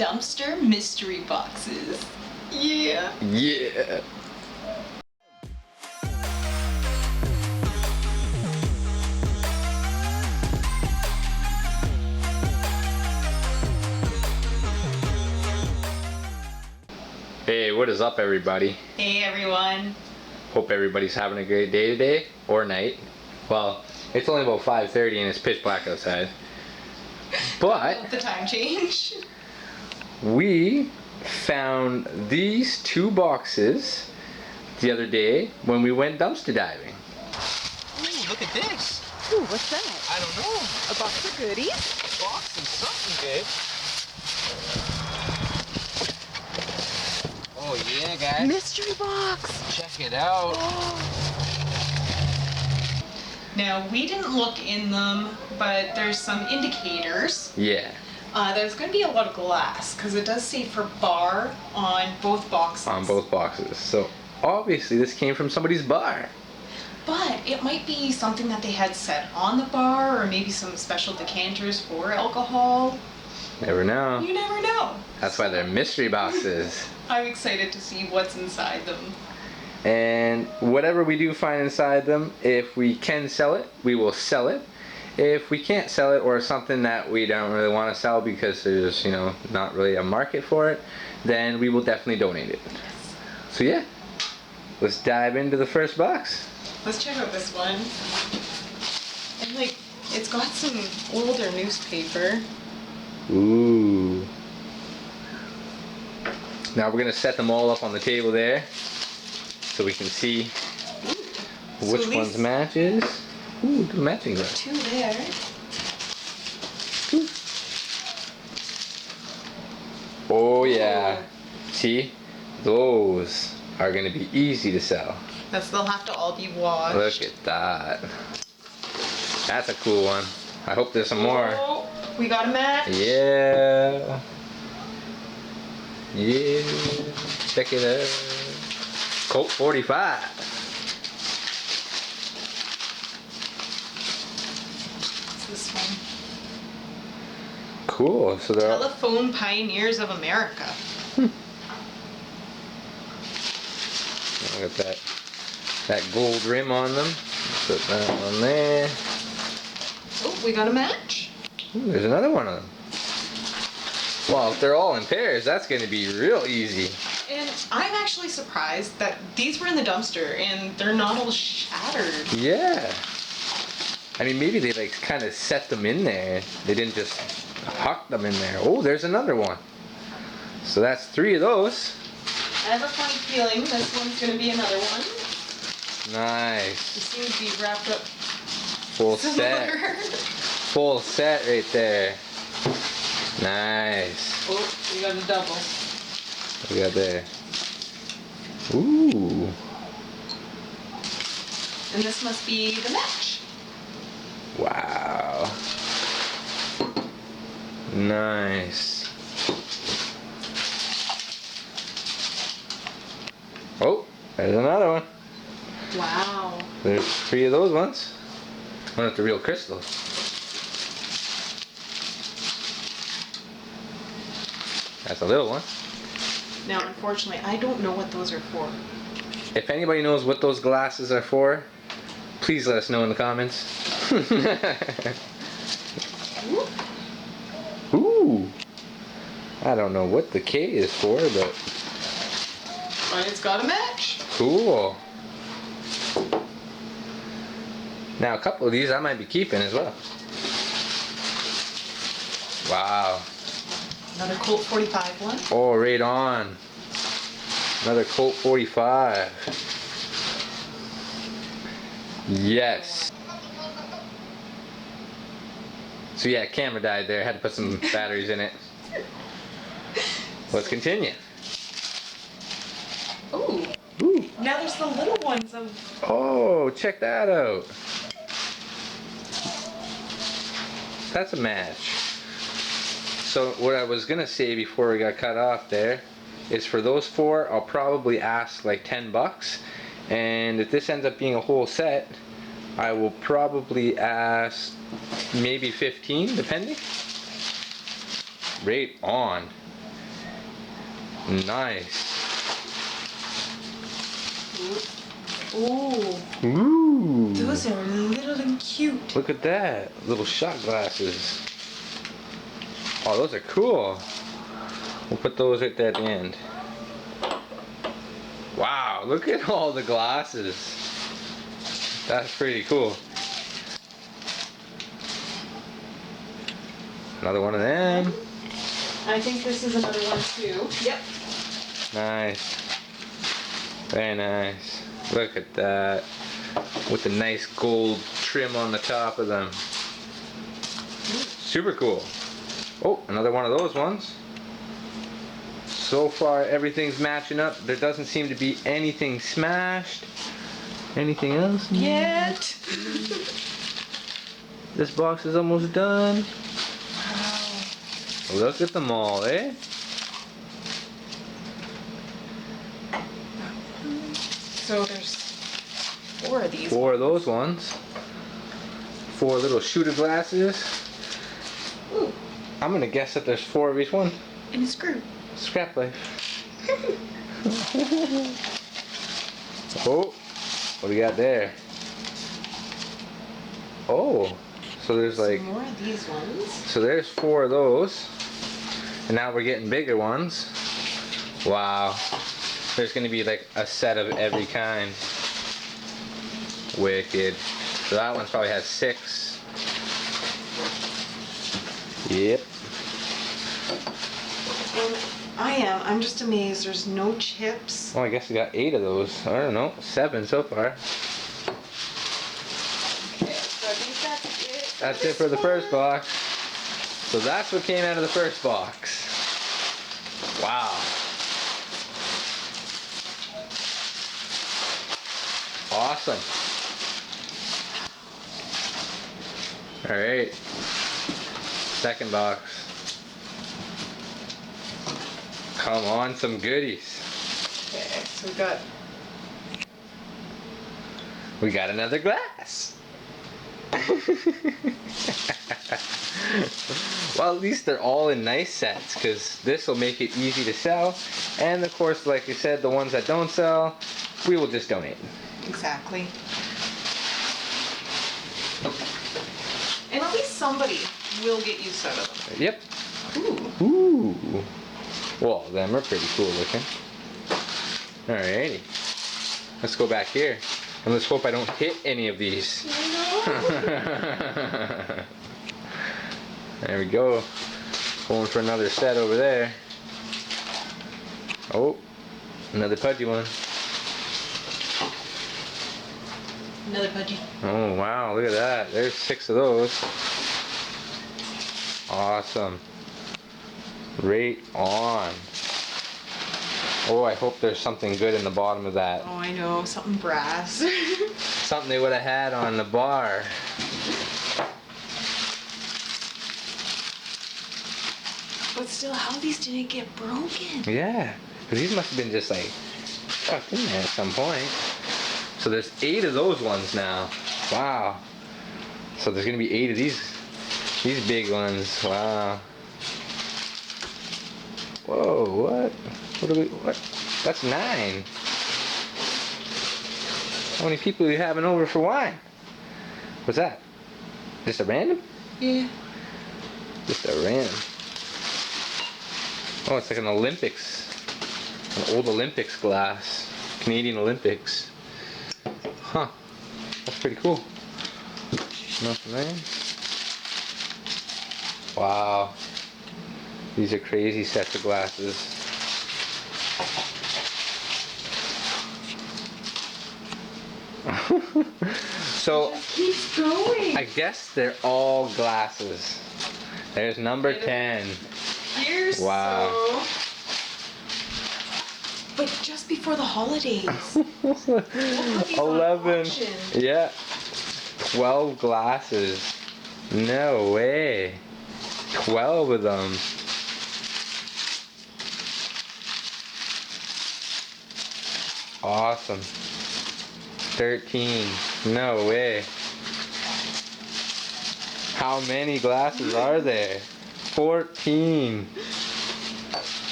dumpster mystery boxes. Yeah. Yeah. Hey, what is up, everybody? Hey everyone. Hope everybody's having a great day today or night. Well, it's only about 5:30 and it's pitch black outside. But The time change. we found these two boxes the other day when we went dumpster diving. Ooh, look at this. Ooh, what's that? I don't know. A box of goodies? A box and something good. Oh yeah, guys. Mystery box! Check it out. Now, we didn't look in them, but there's some indicators. Yeah, There's going to be a lot of glass, because it does say for bar on both boxes. on both boxes. So obviously this came from somebody's bar. But it might be something that they had set on the bar, or maybe some special decanters for alcohol. Never know. You never know. That's why they're mystery boxes. I'm excited to see what's inside them. And whatever we do find inside them, if we can sell it, we will sell it. If we can't sell it, or something that we don't really want to sell because there's, not really a market for it, then we will definitely donate it. So yeah, let's dive into the first box. Let's check out this one. And it's got some older newspaper. Ooh. Now we're gonna set them all up on the table there, so we can see which ones matches. Ooh, the matching one. Two there. Ooh. Oh yeah. See? Those are gonna be easy to sell. They'll have to all be washed. Look at that. That's a cool one. I hope there's some more. Oh, we got a match. Yeah. Yeah. Check it out. Colt 45. What's this one? Cool. So they're all... Telephone Pioneers of America. Look at that gold rim on them. Put that on there. Oh, we got a match. Ooh, there's another one of them. Well, if they're all in pairs, that's going to be real easy. And I'm actually surprised that these were in the dumpster and they're not all shattered. Yeah. I mean, maybe they kind of set them in there. They didn't just huck them in there. Oh, there's another one. So that's 3 of those. I have a funny feeling this one's going to be another one. Nice. It seems to be wrapped up Full set. similar. Full set right there. Nice. Oh, we got a double. What we got there? Ooh. And this must be the match. Wow. Nice. Oh, there's another one. Wow. There's 3 of those ones. One with the real crystals. That's a little one. Now, unfortunately, I don't know what those are for. If anybody knows what those glasses are for, please let us know in the comments. Ooh. I don't know what the K is for, but... But it's got a match. Cool. Now a couple of these I might be keeping as well. Wow. Another Colt 45 one. Oh, right on. Another Colt 45. Yes. So yeah, camera died there. Had to put some batteries in it. Let's continue. Ooh. Ooh. Now there's the little ones of... Oh, check that out. That's a match. So what I was gonna say before we got cut off there is for those 4 I'll probably ask like $10, and if this ends up being a whole set I will probably ask maybe 15 depending. Right on. Nice. Ooh, Ooh. those are little and cute. Look at that. Little shot glasses. Oh, those are cool. We'll put those right there at the end. Wow, look at all the glasses. That's pretty cool. Another one of them. I think this is another one too. Yep. Nice. Very nice. Look at that. With the nice gold trim on the top of them. Super cool. Oh, another one of those ones. So far everything's matching up. There doesn't seem to be anything smashed. Anything else? Yet. This box is almost done. Wow. Look at them all, eh? So there's 4 of these. 4 of those ones. 4 little shooter glasses. Ooh, I'm gonna guess that there's 4 of each one. and a screw. Scrap life. Oh, what do we got there? Oh, so there's like, Some more of these ones. so there's 4 of those. And now we're getting bigger ones. Wow. There's gonna be like a set of every kind. Wicked. So that one probably has 6. Yep. And I'm just amazed there's no chips. Oh, I guess we got 8 of those. I don't know, 7 so far. Okay, so I think that's it. That's it for the first box. So that's what came out of the first box. Wow. Awesome. Alright. Second box. Come on, some goodies. Okay, so We got another glass. Well, at least they're all in nice sets, because this will make it easy to sell. And of course, like you said, the ones that don't sell, we will just donate. exactly. And at least somebody will get use out of them. Yep. Ooh. Ooh. Well, them are pretty cool looking. Alrighty. Let's go back here. And let's hope I don't hit any of these. There we go. Going for another set over there. Oh, another pudgy one. Another pudgy. Oh wow, look at that. There's 6 of those. Awesome. Right on. Oh, I hope there's something good in the bottom of that. Oh, I know, something brass. Something they would have had on the bar. But still, how these didn't get broken? Yeah, because these must have been just like tucked in there at some point. So there's 8 of those ones now. Wow. So there's gonna be 8 of these big ones. Wow. Whoa, what? What? That's 9. How many people are you having over for wine? What's that? Just a random? Yeah. Just a random. Oh, it's like an Olympics. An old Olympics glass. Canadian Olympics. Huh. That's pretty cool. Nothing there. Wow. These are crazy sets of glasses. So, Just keeps going. I guess they're all glasses. There's number 10. Here's Wow. so. But just before the holidays. Look at these on 11. auction. Yeah. 12 glasses. No way. 12 of them. Awesome. 13. No way. How many glasses are there? 14.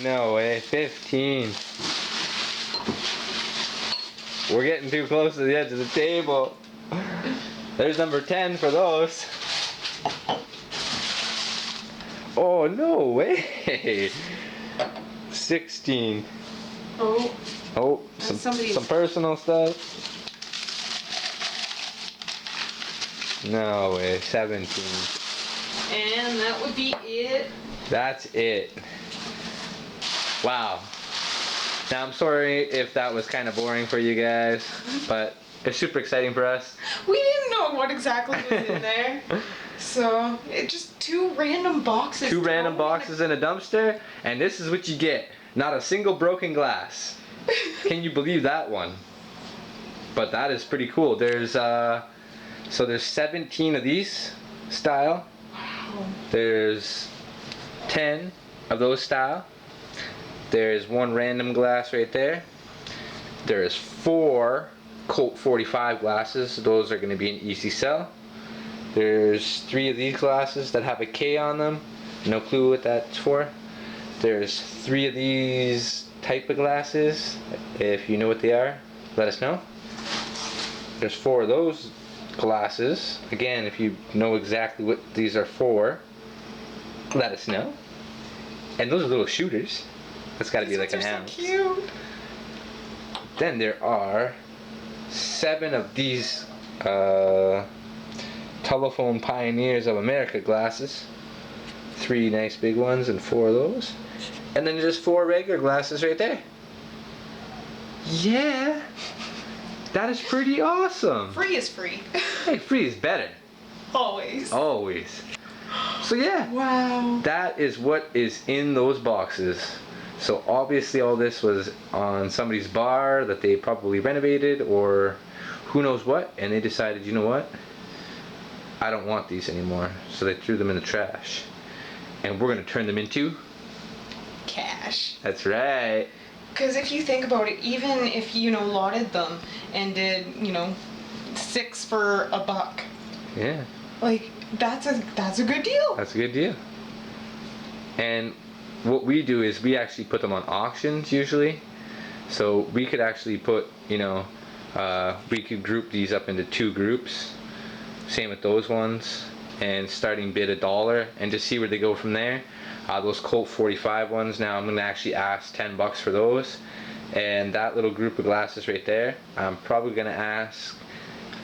No way, 15. We're getting too close to the edge of the table. There's number 10 for those. Oh, no way. 16. Oh, Oh, That's some somebody's- personal stuff. No way, 17. and that would be it. That's it. Wow. Now I'm sorry if that was kind of boring for you guys, but it's super exciting for us. We didn't know what exactly was in there. So, it just two random boxes. Two random thrown in a- boxes in a dumpster, and this is what you get. Not a single broken glass. Can you believe that one? But that is pretty cool. There's 17 of these style. Wow. There's 10 of those style. There's one random glass right there. There's 4 Colt 45 glasses. Those are going to be an easy sell. There's 3 of these glasses that have a K on them. No clue what that's for. There's 3 of these type of glasses. If you know what they are, let us know. There's 4 of those glasses. Again, if you know exactly what these are for, let us know. And those are little shooters. That's got to be like an These are ounce. so cute. Then there are 7 of these Telephone Pioneers of America glasses. 3 nice big ones and 4 of those. And then just 4 regular glasses right there. Yeah. That is pretty awesome. Free is free. Hey, free is better. Always. Always. So yeah. Wow. That is what is in those boxes. So obviously all this was on somebody's bar that they probably renovated or who knows what, and they decided, you know what? I don't want these anymore. So they threw them in the trash. And we're going to turn them into... Cash. That's right. Because if you think about it, even if you lotted them and did 6 for $1, Yeah. like that's a good deal. That's a good deal. And what we do is we actually put them on auctions usually. So we could actually put, we could group these up into 2 groups. Same with those ones. And starting bid $1 and just see where they go from there. Those Colt 45 ones, now I'm going to actually ask $10 for those. And that little group of glasses right there, I'm probably going to ask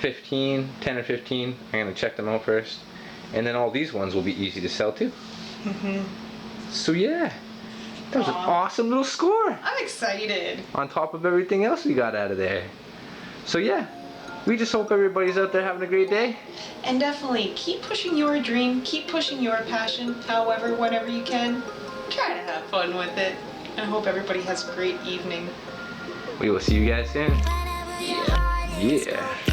10 or 15. I'm going to check them out first. And then all these ones will be easy to sell too. So yeah, that was an awesome little score I'm excited. on top of everything else we got out of there. So yeah, we just hope everybody's out there having a great day. And definitely keep pushing your dream, keep pushing your passion, however, whenever you can. Try to have fun with it. I hope everybody has a great evening. We will see you guys soon. Yeah. Yeah.